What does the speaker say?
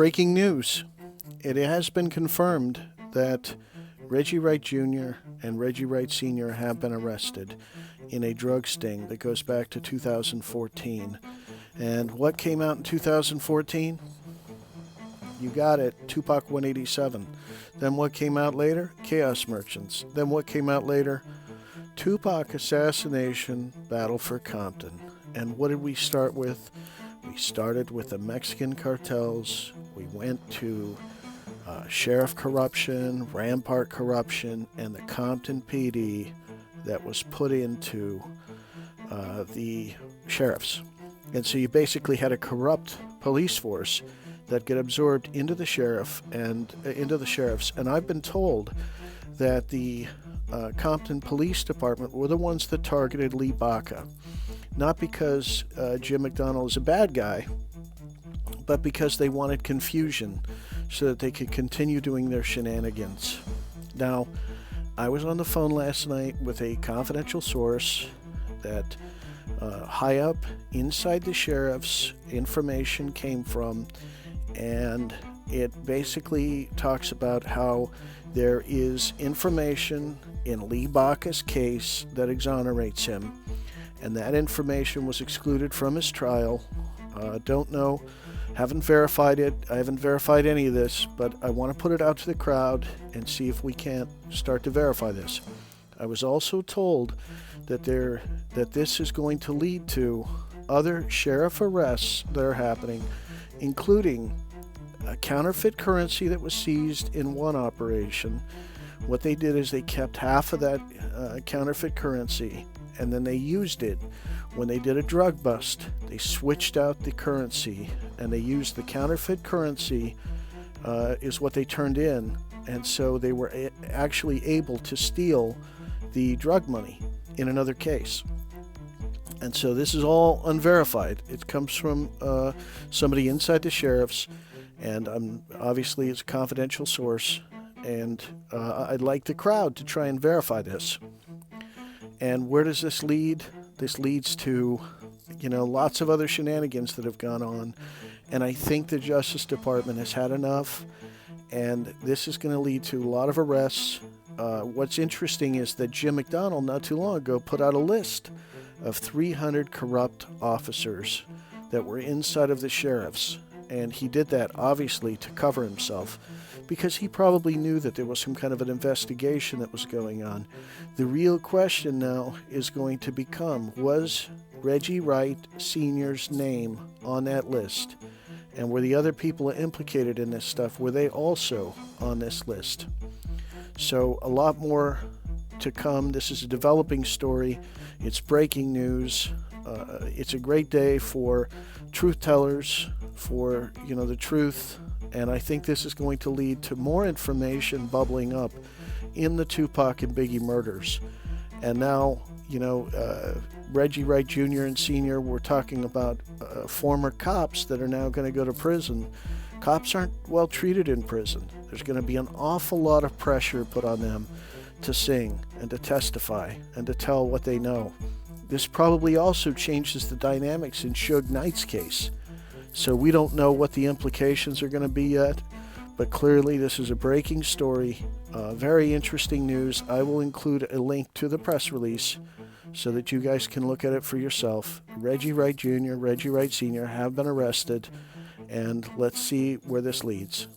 breaking news. It has been confirmed that Reggie Wright Jr. and Reggie Wright Sr. have been arrested in a drug sting that goes back to 2014. And what came out in 2014? You got it, Tupac 187. Then what came out later? Chaos Merchants. Then what came out later? Tupac assassination, battle for Compton. And what did we start with? We started with the Mexican cartels. We went to sheriff corruption, Rampart corruption, and the Compton PD that was put into the sheriffs. And so you basically had a corrupt police force that get absorbed into the sheriffs. And I've been told that the Compton Police Department were the ones that targeted Lee Baca. Not because Jim McDonnell is a bad guy, but because they wanted confusion so that they could continue doing their shenanigans. Now, I was on the phone last night with a confidential source that high up inside the sheriff's information came from, and it basically talks about how there is information in Lee Baca's case that exonerates him, and that information was excluded from his trial. Don't know, haven't verified it. I haven't verified any of this, but I want to put it out to the crowd and see if we can't start to verify this. I was also told that this is going to lead to other sheriff arrests that are happening, including a counterfeit currency that was seized in one operation. What they did is they kept half of that counterfeit currency, and then they used it when they did a drug bust. They switched out the currency, and they used the counterfeit currency is what they turned in, and so they were actually able to steal the drug money in another case. And so this is all unverified. It comes from somebody inside the sheriffs, and obviously it's a confidential source, and I'd like the crowd to try and verify this. And where does this lead? This leads to, lots of other shenanigans that have gone on, and I think the Justice Department has had enough, and this is going to lead to a lot of arrests. What's interesting is that Jim McDonnell, not too long ago, put out a list of 300 corrupt officers that were inside of the sheriffs, and he did that obviously to cover himself, because he probably knew that there was some kind of an investigation that was going on. The real question now is going to become, was Reggie Wright Sr.'s name on that list? And were the other people implicated in this stuff, were they also on this list? So a lot more to come. This is a developing story. It's breaking news. It's a great day for truth tellers, for the truth, and I think this is going to lead to more information bubbling up in the Tupac and Biggie murders. And now, Reggie Wright Jr. and Sr. were talking about former cops that are now going to go to prison. Cops aren't well treated in prison. There's going to be an awful lot of pressure put on them to sing and to testify and to tell what they know. This probably also changes the dynamics in Suge Knight's case. So we don't know what the implications are going to be yet, but clearly this is a breaking story. Very interesting news. I will include a link to the press release so that you guys can look at it for yourself. Reggie Wright Jr., Reggie Wright Sr. have been arrested, and let's see where this leads.